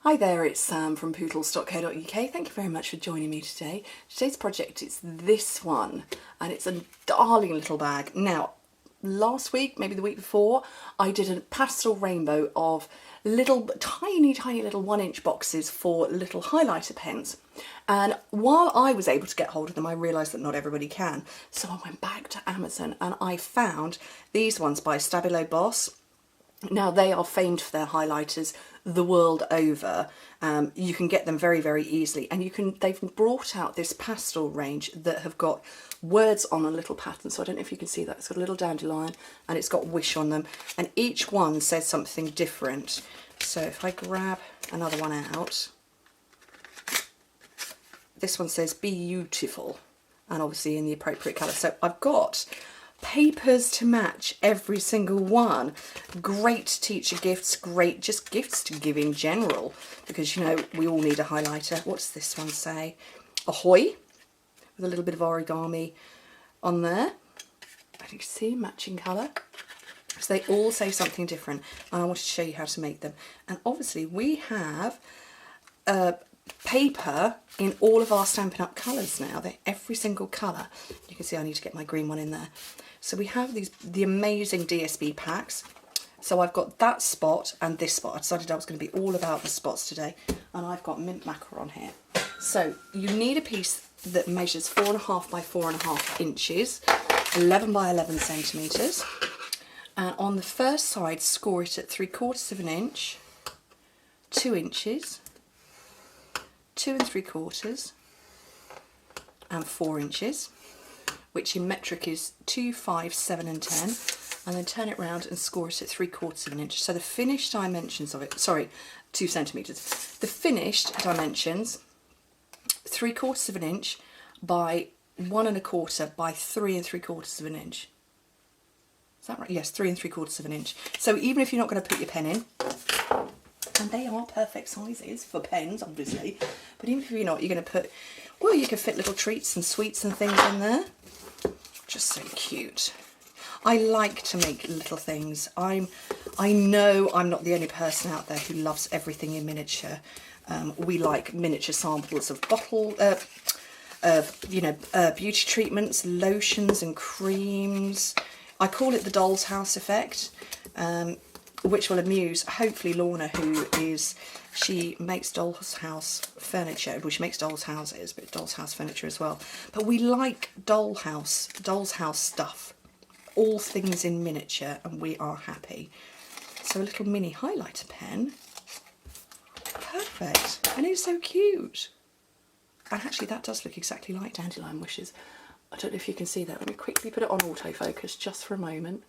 Hi there, it's Sam from poodles.co.uk. Thank you very much for joining me today. Today's project is this one, and it's a darling little bag. Now, last week, maybe the week before, I did a pastel rainbow of little, tiny little 1-inch boxes for little highlighter pens. And while I was able to get hold of them, I realised that not everybody can. So I went back to Amazon and I found these ones by Stabilo Boss. Now, they are famed for their highlighters the world over. You can get them very easily, and they've brought out this pastel range that have got words on a little pattern. So I don't know if you can see that. It's got a little dandelion and it's got wish on them, and each one says something different. So if I grab another one out, this one says beautiful, and obviously in the appropriate colour. So I've got papers to match every single one. Great teacher gifts, great just gifts to give in general, because you know we all need a highlighter. What does this one say? Ahoy, with a little bit of origami on there. I think you see matching colour. So they all say something different, and I wanted to show you how to make them. And obviously we have paper in all of our Stampin' Up colours now. They're every single colour. You can see I need to get my green one in there. So we have the amazing DSB packs. So I've got that spot and this spot. I decided I was going to be all about the spots today, and I've got mint macaron here. So you need a piece that measures 4.5 by 4.5 inches, 11 by 11 centimetres, and on the first side score it at 3/4 of an inch, 2 inches, 2 3/4, and 4 inches, which in metric is 2, 5, 7 and 10, and then turn it round and score it at 3/4 of an inch. So the finished dimensions of it, sorry, 2 centimetres. The finished dimensions, 3/4 of an inch by 1 1/4 by 3 3/4 of an inch. Is that right? Yes, 3 3/4 of an inch. So even if you're not going to put your pen in, and they are perfect sizes for pens, obviously, but even if you're not, you're going to put, well, you can fit little treats and sweets and things in there. Just so cute. I like to make little things. I know I'm not the only person out there who loves everything in miniature. We like miniature samples of beauty treatments, lotions and creams. I call it the doll's house effect. Which will amuse, hopefully, Lorna, she makes doll's house furniture. Well, she makes doll's houses, but doll's house furniture as well. But we like doll's house stuff, all things in miniature, and we are happy. So a little mini highlighter pen, perfect, and it's so cute. And actually, that does look exactly like dandelion wishes. I don't know if you can see that. Let me quickly put it on autofocus just for a moment.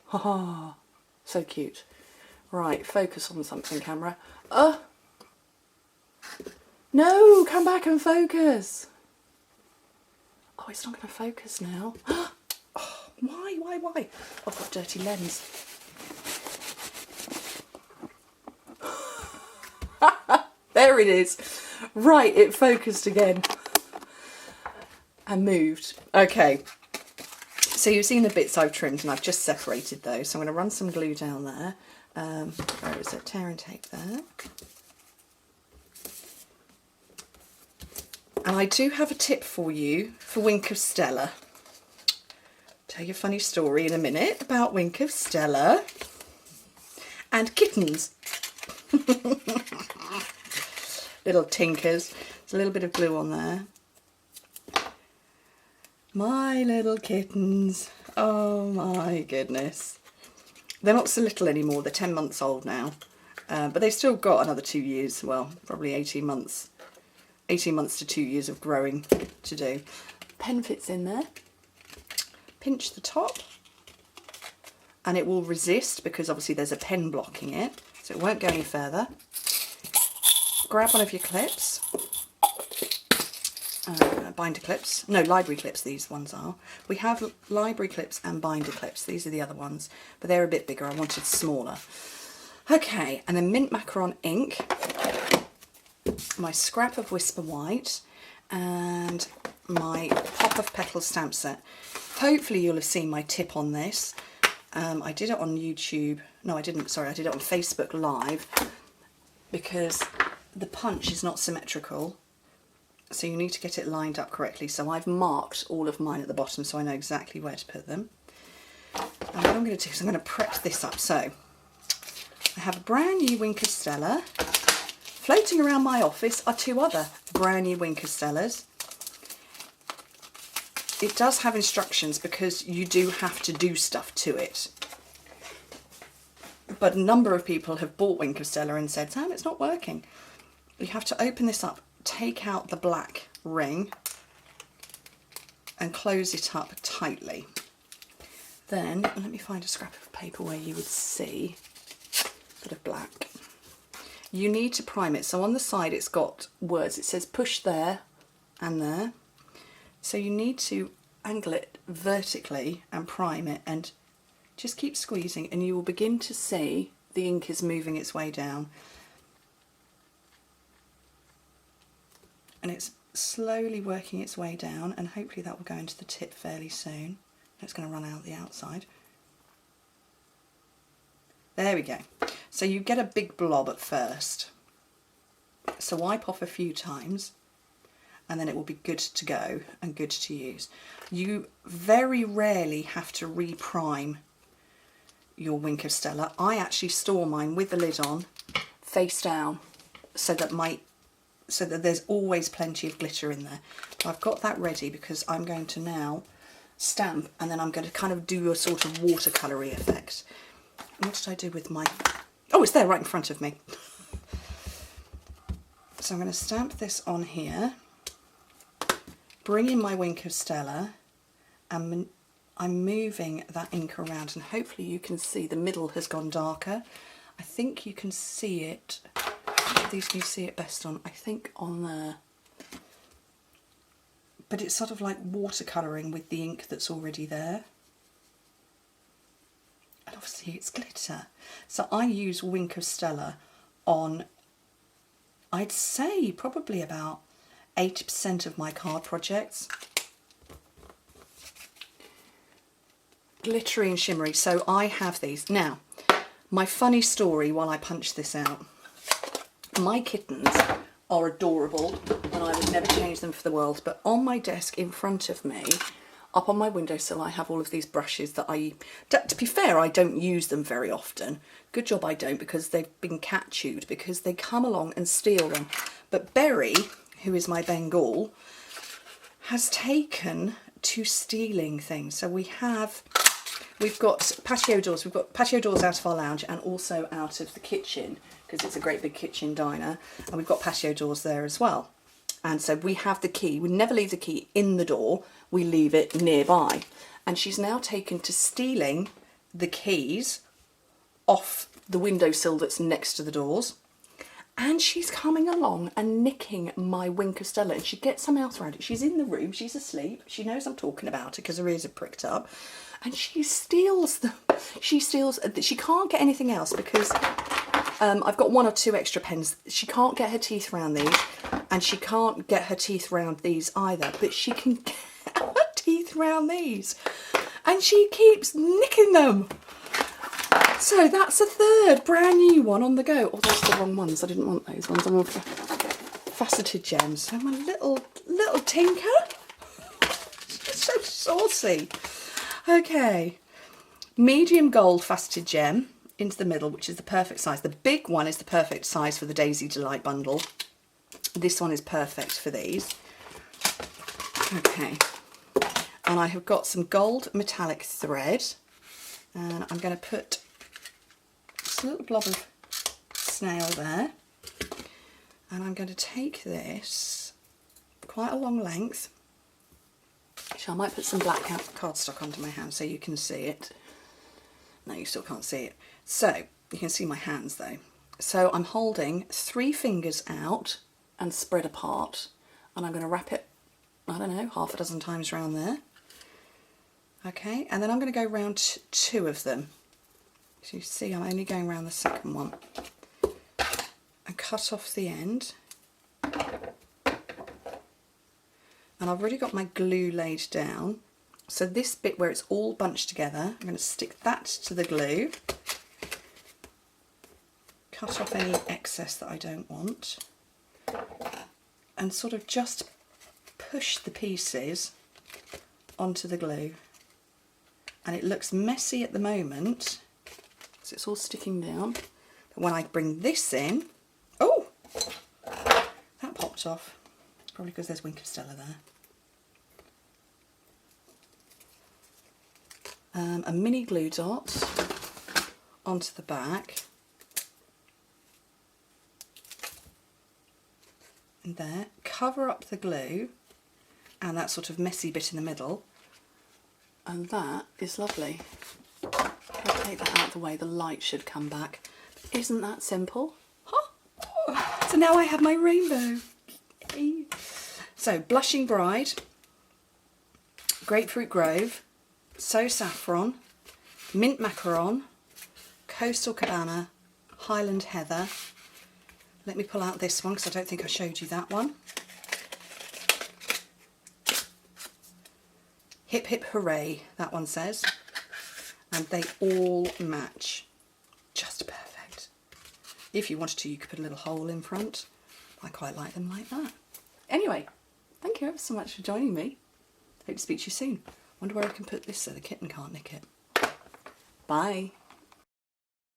Ha ha. So cute. Right, focus on something, camera. No, come back and focus. Oh, it's not going to focus now. Oh, why? I've got a dirty lens. There it is. Right, it focused again. And moved. Okay. So you've seen the bits I've trimmed, and I've just separated those. So I'm going to run some glue down there. Where is it? Tear and tape there. And I do have a tip for you for Wink of Stella. Tell you a funny story in a minute about Wink of Stella and kittens. Little tinkers. There's a little bit of glue on there. My little kittens, oh my goodness. They're not so little anymore, they're 10 months old now, but they've still got another 2 years, well, probably 18 months to 2 years of growing to do. Pen fits in there, pinch the top, and it will resist because obviously there's a pen blocking it, so it won't go any further. Grab one of your clips. Binder clips, no, library clips these ones are. We have library clips and binder clips, these are the other ones, but they're a bit bigger, I wanted smaller. Okay, and then mint macaron ink, my scrap of Whisper White, and my pop of petals stamp set. Hopefully you'll have seen my tip on this. I did it on YouTube, no I didn't, sorry, I did it on Facebook Live. because the punch is not symmetrical, so you need to get it lined up correctly. So I've marked all of mine at the bottom so I know exactly where to put them. And what I'm going to do is I'm going to prep this up. So I have a brand new Wink of Stella. Floating around my office are 2 other brand new Wink of Stellas. It does have instructions because you do have to do stuff to it. But a number of people have bought Wink of Stella and said, Sam, it's not working. You have to open this up, take out the black ring and close it up tightly. Then, let me find a scrap of paper where you would see a bit of black. You need to prime it. So on the side it's got words. It says push there and there. So you need to angle it vertically and prime it and just keep squeezing and you will begin to see the ink is moving its way down. And it's slowly working its way down and hopefully that will go into the tip fairly soon. It's going to run out the outside. There we go. So you get a big blob at first. So wipe off a few times and then it will be good to go and good to use. You very rarely have to re-prime your Wink of Stella. I actually store mine with the lid on, face down, so that there's always plenty of glitter in there. But I've got that ready because I'm going to now stamp and then I'm going to kind of do a sort of watercolour-y effect. What did I do with my... Oh, it's there right in front of me. So I'm going to stamp this on here, bring in my Wink of Stella, and I'm moving that ink around and hopefully you can see the middle has gone darker. I think you can see it, these can you see it best on, I think on there. But it's sort of like watercolouring with the ink that's already there. And obviously it's glitter. So I use Wink of Stella on, I'd say probably about 80% of my card projects. Glittery and shimmery. So I have these. Now, my funny story while I punch this out. My kittens are adorable and I would never change them for the world, but on my desk in front of me, up on my windowsill, I have all of these brushes that to be fair, I don't use them very often. Good job I don't, because they've been cat chewed, because they come along and steal them. But Berry, who is my Bengal, has taken to stealing things. So we've got patio doors. We've got patio doors out of our lounge and also out of the kitchen, because it's a great big kitchen diner, and we've got patio doors there as well. And so we have the key. We never leave the key in the door, we leave it nearby. And she's now taken to stealing the keys off the windowsill that's next to the doors. And she's coming along and nicking my Wink of Stella, and she gets her mouth around it. She's in the room, she's asleep, she knows I'm talking about it because her ears are pricked up, and she steals them. She can't get anything else because I've got 1 or 2 extra pens. She can't get her teeth around these, and she can't get her teeth around these either, but she can get her teeth around these, and she keeps nicking them. So that's a 3rd brand new one on the go. Oh, those are the wrong ones. I didn't want those ones. I want faceted gems. So my little tinker. She's so saucy. Okay, medium gold faceted gem into the middle, which is the perfect size. The big one is the perfect size for the Daisy Delight bundle. This one is perfect for these. Okay, and I have got some gold metallic thread, and I'm going to put just a little blob of snail there, and I'm going to take this quite a long length. So I might put some black cardstock onto my hand so you can see it. No, you still can't see it. So you can see my hands though. So I'm holding 3 fingers out and spread apart, and I'm going to wrap it, I don't know, half a dozen times around there. Okay, and then I'm going to go round 2 of them. So you see I'm only going around the second one. And cut off the end. And I've already got my glue laid down. So this bit where it's all bunched together, I'm going to stick that to the glue. cut off any excess that I don't want and sort of just push the pieces onto the glue. And it looks messy at the moment because it's all sticking down. But when I bring this in, oh, that popped off. It's probably because there's Wink of Stella there. A mini glue dot onto the back. And there, cover up the glue and that sort of messy bit in the middle. And that is lovely. I'll take that out of the way, the light should come back. Isn't that simple? Huh? Oh, so now I have my rainbow. Yay. So, Blushing Bride, Grapefruit Grove, So Saffron, Mint Macaron, Coastal Cabana, Highland Heather. Let me pull out this one because I don't think I showed you that one. Hip Hip Hooray, that one says. And they all match. Just perfect. If you wanted to, you could put a little hole in front. I quite like them like that. Anyway, thank you ever so much for joining me. Hope to speak to you soon. Wonder where I can put this so the kitten can't nick it. Bye.